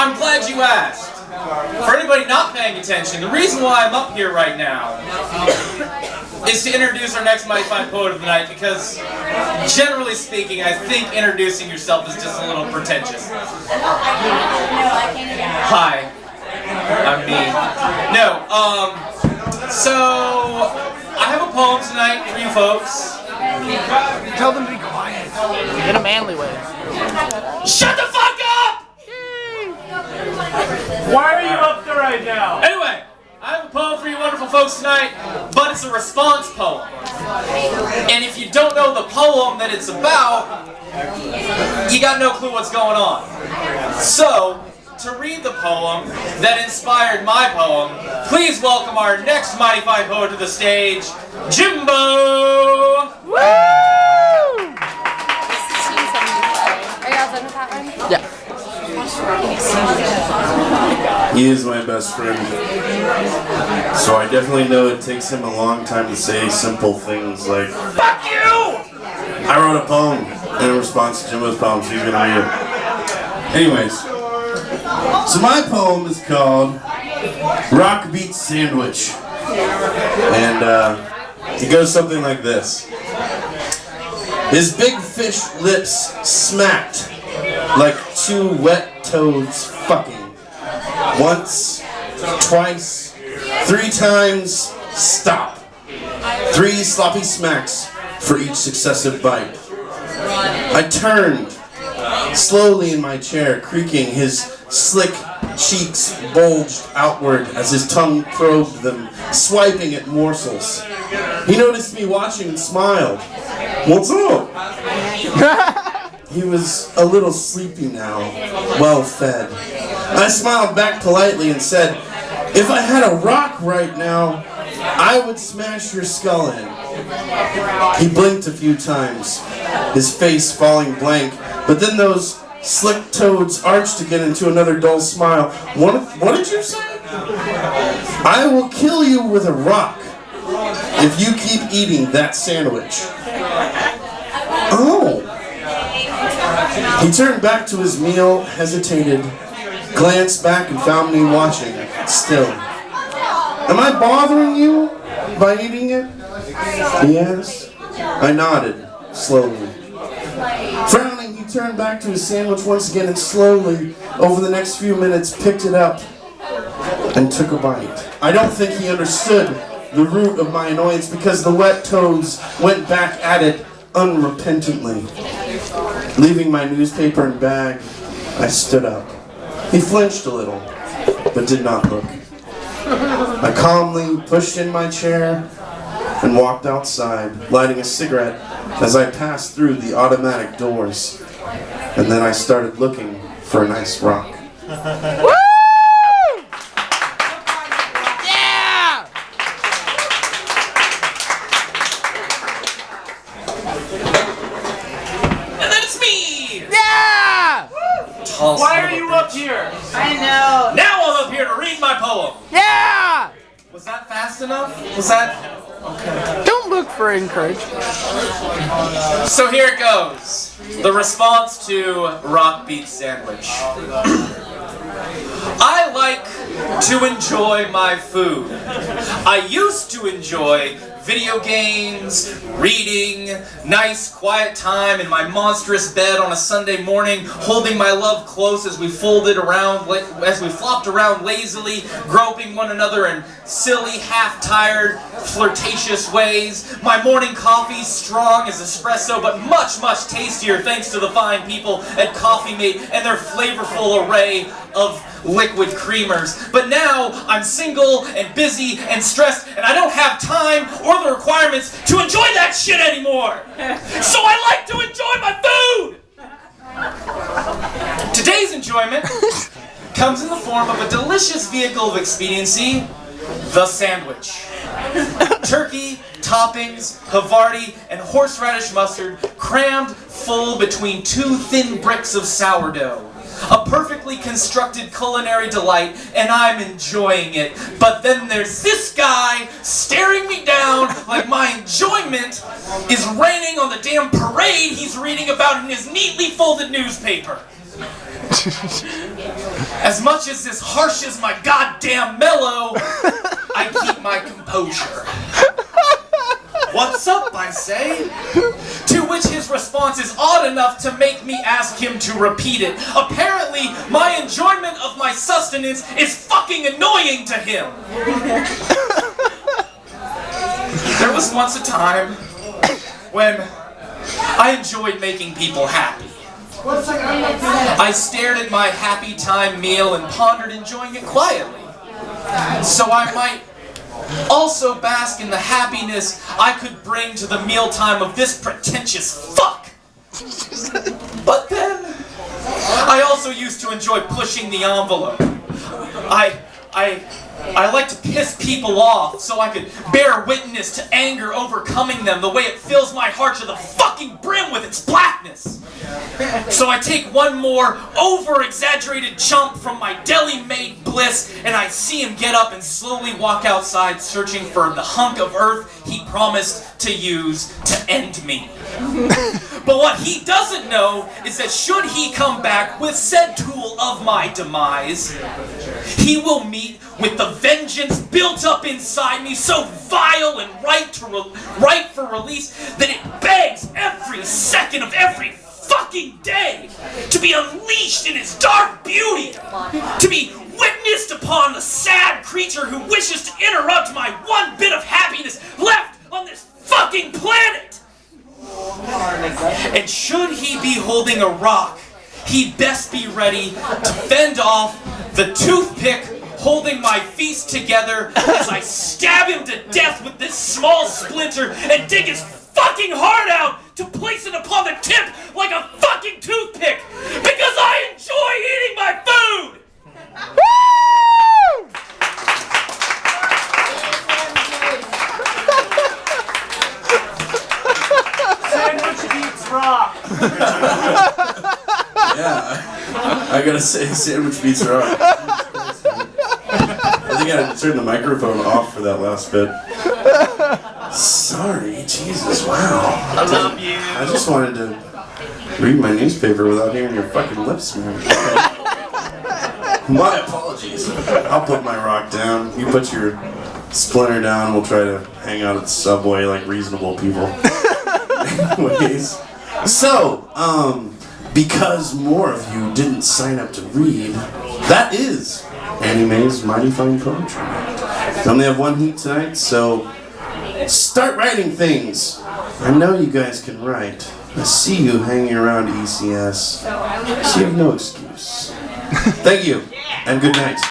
I'm glad you asked. For anybody not paying attention, the reason why I'm up here right now is to introduce our next Mighty Fine Poet of the Night, because, generally speaking, I think introducing yourself is just a little pretentious. Hi, I'm me. No, so, I have a poem tonight for you folks. Tell them to be quiet. In a manly way. Shut the fuck up! Why are you up there right now? Anyway, I have a poem for you wonderful folks tonight, but it's a response poem. And if you don't know the poem that it's about, you got no clue what's going on. So, to read the poem that inspired my poem, please welcome our next Mighty Fine Poet to the stage, Jimbo! Woo! Are you guys done with that one? Yeah. He is my best friend, so I definitely know it takes him a long time to say simple things like "fuck you." I wrote a poem in response to Jimbo's poem, so he's gonna read it. Anyways, so my poem is called "Rock Beat Sandwich," and it goes something like this: His big fish lips smacked like two wet toads fucking. Once, twice, 3 times, stop. 3 sloppy smacks for each successive bite. I turned slowly in my chair, creaking. His slick cheeks bulged outward as his tongue probed them, swiping at morsels. He noticed me watching and smiled. "What's up?" He was a little sleepy now, well fed. I smiled back politely and said, "If I had a rock right now, I would smash your skull in." He blinked a few times, his face falling blank, but then those slick toads arched again into another dull smile. What did you say?" "I will kill you with a rock if you keep eating that sandwich." "Oh." He turned back to his meal, hesitated, glanced back and found me watching, still. "Am I bothering you by eating it?" he asked. I nodded, slowly. Frowning, he turned back to his sandwich once again and slowly, over the next few minutes, picked it up and took a bite. I don't think he understood the root of my annoyance because the wet toads went back at it unrepentantly. Leaving my newspaper and bag, I stood up. He flinched a little, but did not look. I calmly pushed in my chair and walked outside, lighting a cigarette as I passed through the automatic doors. And then I started looking for a nice rock. Woo! Yeah! And then it's me! Yeah! Why are you up here? I know. Now I'm up here to read my poem. Yeah! Was that fast enough? Was that... Okay. Don't look for encouragement. So here it goes. The response to Rock Beat Sandwich. I like to enjoy my food. I used to enjoy video games, reading, nice quiet time in my monstrous bed on a Sunday morning, holding my love close as we flopped around lazily, groping one another in silly, half-tired, flirtatious ways. My morning coffee strong as espresso, but much, much tastier thanks to the fine people at Coffee Mate and their flavorful array of liquid creamers. But now I'm single and busy and stressed, and I don't have time or the requirements to enjoy that shit anymore. So I like to enjoy my food. Today's enjoyment comes in the form of a delicious vehicle of expediency, the sandwich. Turkey, toppings, Havarti, and horseradish mustard crammed full between 2 thin bricks of sourdough. A perfectly constructed culinary delight, and I'm enjoying it. But then there's this guy staring me down like my enjoyment is raining on the damn parade he's reading about in his neatly folded newspaper. As much as this harsh as my goddamn mellow, I keep my composure. What's up, I say? To which his response is odd enough to make me ask him to repeat it. Apparently, my enjoyment of my sustenance is fucking annoying to him. There was once a time when I enjoyed making people happy. I stared at my happy time meal and pondered enjoying it quietly. So I might also bask in the happiness I could bring to the mealtime of this pretentious fuck. But then, I also used to enjoy pushing the envelope. I like to piss people off so I could bear witness to anger overcoming them the way it fills my heart to the fucking brim with its blackness. So I take one more over-exaggerated chump from my deli-made bliss and I see him get up and slowly walk outside searching for the hunk of earth he promised to use to end me. But what he doesn't know is that should he come back with said tool of my demise, he will meet with the vengeance built up inside me so vile and ripe for release that it begs every second of every fucking day to be unleashed in its dark beauty, to be witnessed upon the sad creature who wishes to interrupt my one bit of happiness left on this fucking planet. And should he be holding a rock, he'd best be ready to fend off the toothpick holding my feast together as I stab him to death with this small splinter and dig his fucking heart out to place it upon the tip like a fucking toothpick because I enjoy eating my food! Sandwich beats rock. Yeah, I gotta say, sandwich beats rock. I think I had to turn the microphone off for that last bit. Sorry, Jesus, wow. I love you. I just wanted to read my newspaper without hearing your fucking lips move. My apologies. I'll put my rock down. You put your splinter down. We'll try to hang out at the subway like reasonable people. Anyways, so, because more of you didn't sign up to read, that is Annie Mae's Mighty Fine Poetry. I only have one heat tonight, so start writing things. I know you guys can write. I see you hanging around ECS, so you have no excuse. Thank you, and good night.